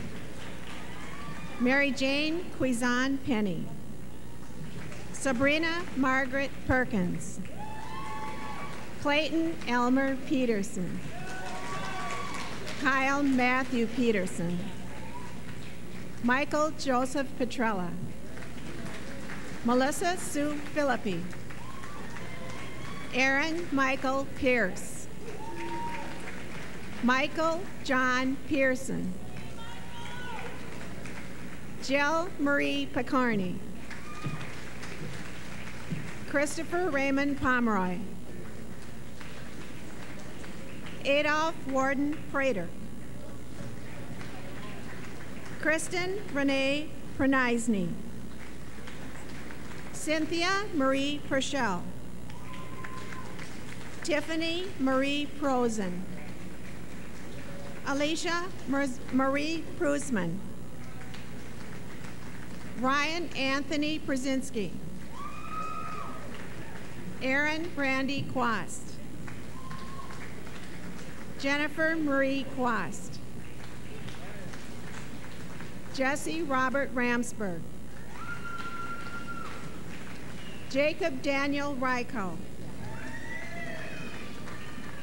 S20: Mary Jane Quizan Penny, Sabrina Margaret Perkins, Clayton Elmer Peterson, Kyle Matthew Peterson, Michael Joseph Petrella, Melissa Sue Philippi, Aaron Michael Pierce, Michael John Pearson, Jill Marie Picarni, Christopher Raymond Pomeroy, Adolph Warden Prater. Kristen Renee Pronizny. Cynthia Marie Purcell. Tiffany Marie Prosen. Alicia Marie Prusman. Ryan Anthony Przinski. Aaron Brandy Quast. Jennifer Marie Quast. Jesse Robert Ramsberg. Jacob Daniel Ryko.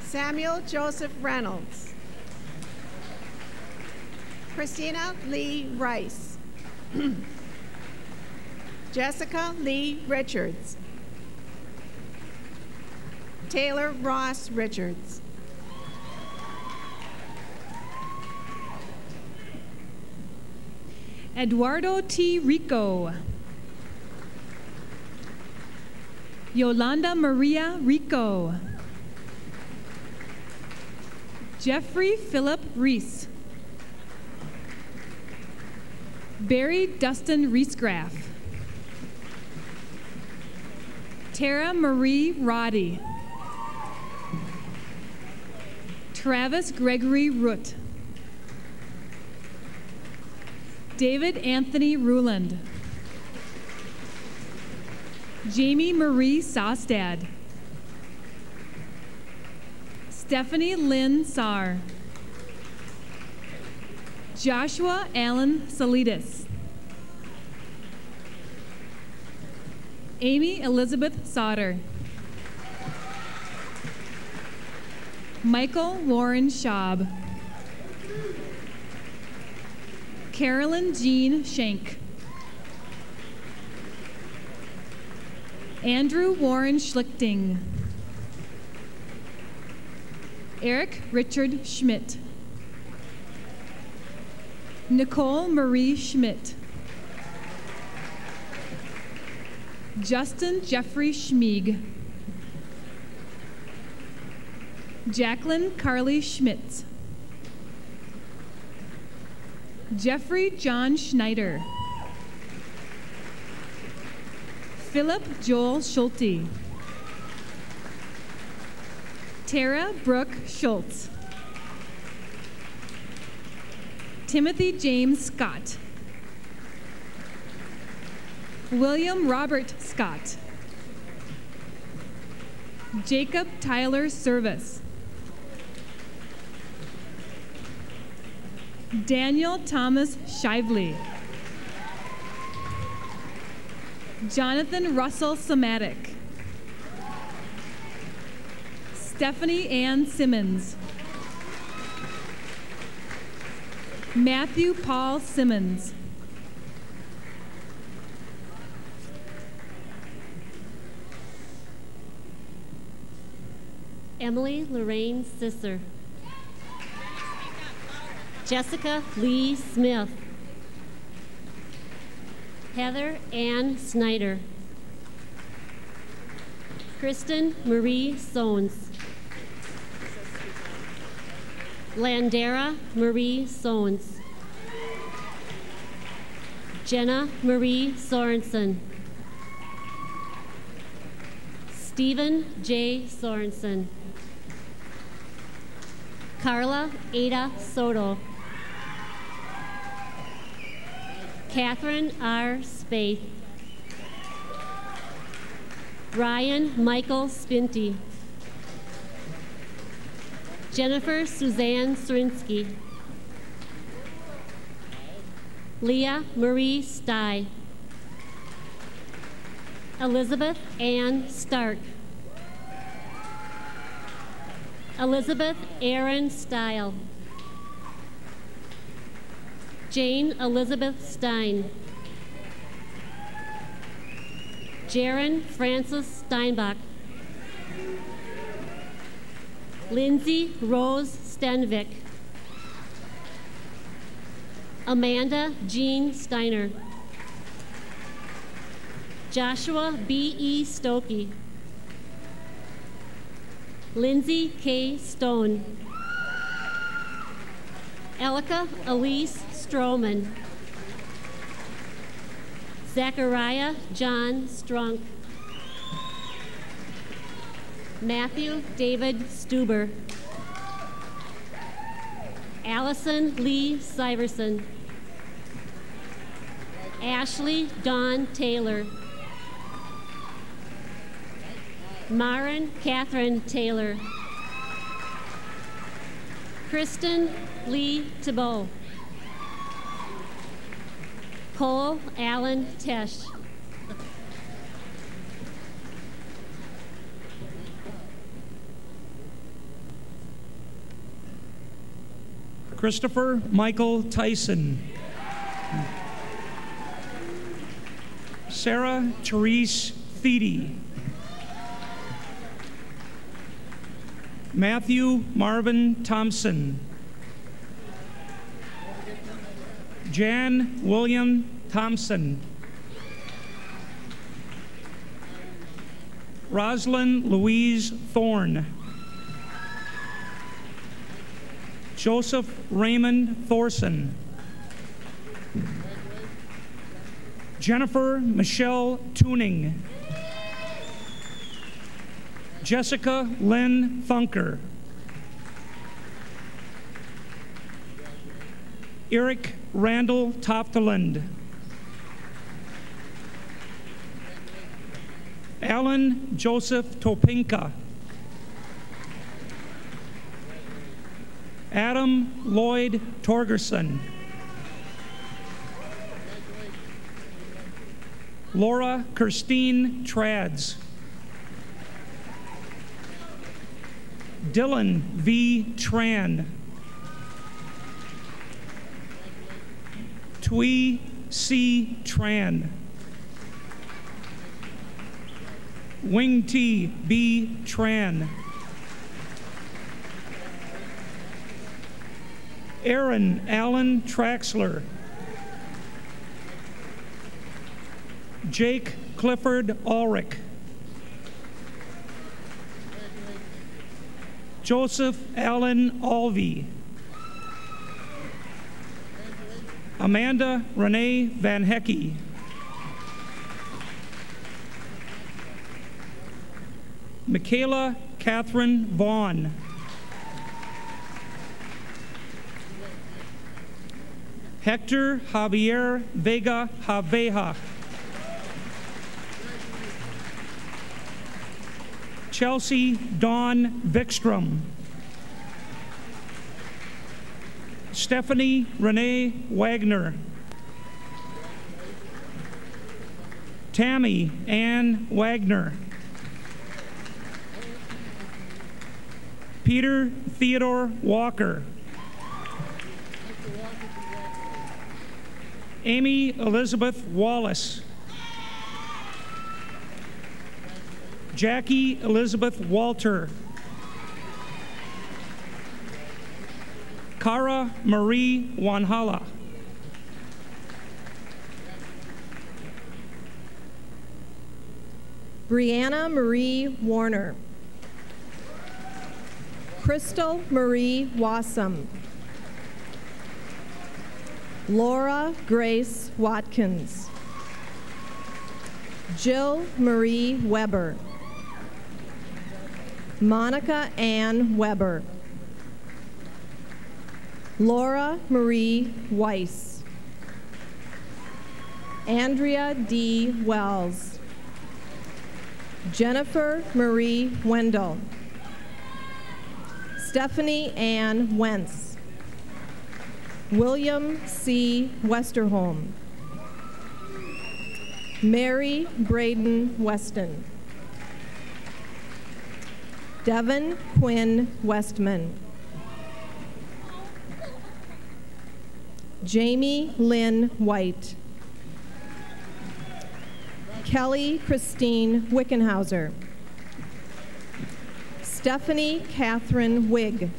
S20: Samuel Joseph Reynolds. Christina Lee Rice. Jessica Lee Richards. Taylor Ross Richards.
S19: Eduardo T. Rico. Yolanda Maria Rico. Jeffrey Philip Reese. Barry Dustin Reesgraff. Tara Marie Roddy. Travis Gregory Root. David Anthony Ruland. Jamie Marie Sostad. Stephanie Lynn Saar. Joshua Allen Salidas. Amy Elizabeth Sauter. Michael Warren Schaub. Carolyn Jean Schenk. Andrew Warren Schlichting. Eric Richard Schmidt. Nicole Marie Schmidt. Justin Jeffrey Schmieg. Jacqueline Carly Schmitz. Jeffrey John Schneider. Philip Joel Schulte. Tara Brooke Schultz. Timothy James Scott. William Robert Scott. Jacob Tyler Service. Daniel Thomas Shively. Jonathan Russell Somatic. Stephanie Ann Simmons. Matthew Paul Simmons.
S17: Emily Lorraine Sisser. Jessica Lee Smith. Heather Ann Snyder. Kristen Marie Sones. Landera Marie Sones. Jenna Marie Sorensen. Stephen J. Sorensen. Carla Ada Soto. Catherine R. Spaeth. Ryan Michael Spinty. Jennifer Suzanne Srinsky. Leah Marie Stye. Elizabeth Ann Stark. Elizabeth Aaron Stile. Jane Elizabeth Stein. Jaron Francis Steinbach. Lindsay Rose Stenvik. Amanda Jean Steiner. Joshua B.E. Stokey. Lindsay K. Stone.
S18: Elika Elise Stroman. Zachariah John Strunk. Matthew David Stuber. Allison Lee Syverson. Ashley Dawn Taylor. Maren Catherine Taylor. Kristen Lee Thibault. Cole Allen Tesh.
S19: Christopher Michael Tyson. Sarah Therese Feedy. Matthew Marvin Thompson. Jan William Thompson. Rosalind Louise Thorne. Joseph Raymond Thorson. Jennifer Michelle Tuning. Jessica Lynn Thunker. Eric Randall Tofteland. Alan Joseph Topinka. Adam Lloyd Torgerson. Laura Kirstine Trads. Dylan V. Tran. Twee C. Tran. Wing T. B. Tran. Aaron Allen Traxler. Jake Clifford Ulrich. Joseph Allen Alvey. Amanda Renee Van Hecky. Michaela Catherine Vaughn. Hector Javier Vega Javeja. Chelsea Dawn Vikstrom. Stephanie Renee Wagner. Tammy Ann Wagner. Peter Theodore Walker. Amy Elizabeth Wallace. Jackie Elizabeth Walter. Cara Marie Wanhala.
S15: Brianna Marie Warner. Crystal Marie Wassam. Laura Grace Watkins. Jill Marie Weber. Monica Ann Weber. Laura Marie Weiss. Andrea D. Wells. Jennifer Marie Wendell. Stephanie Ann Wentz. William C. Westerholm. Mary Braden Weston. Devin Quinn Westman. Jamie Lynn White. Kelly Christine Wickenhauser. Stephanie Catherine Wigg.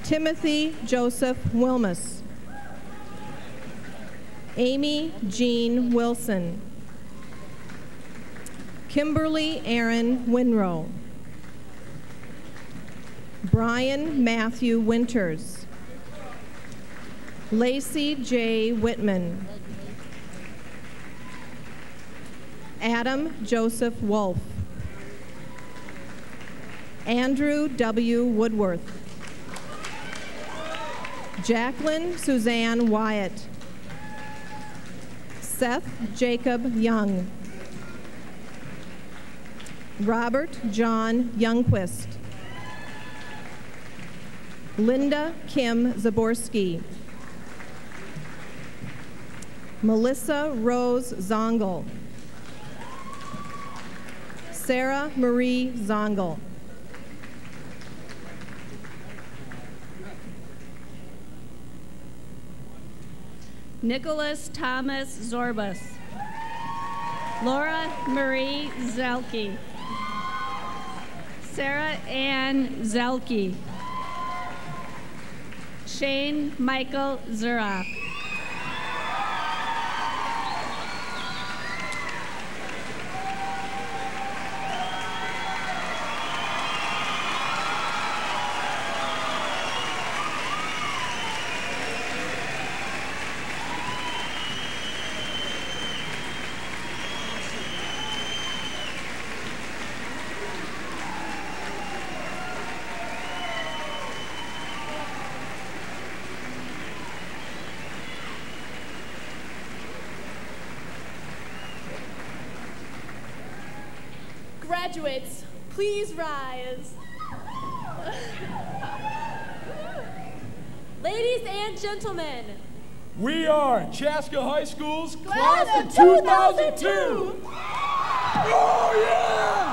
S15: Timothy Joseph Wilmus. Amy Jean Wilson. Kimberly Aaron Winrow. Brian Matthew Winters. Lacey J. Whitman. Adam Joseph Wolf. Andrew W. Woodworth. Jacqueline Suzanne Wyatt. Seth Jacob Young. Robert John Youngquist. Linda Kim Zaborski. Melissa Rose Zongel. Sarah Marie Zongel.
S19: Nicholas Thomas Zorbas. Laura Marie Zelke. Sarah Ann Zelke. Shane Michael Zuroff.
S20: Graduates, please rise. Ladies and gentlemen,
S21: we are Chaska High School's
S20: Class of 2002.
S21: Oh yeah!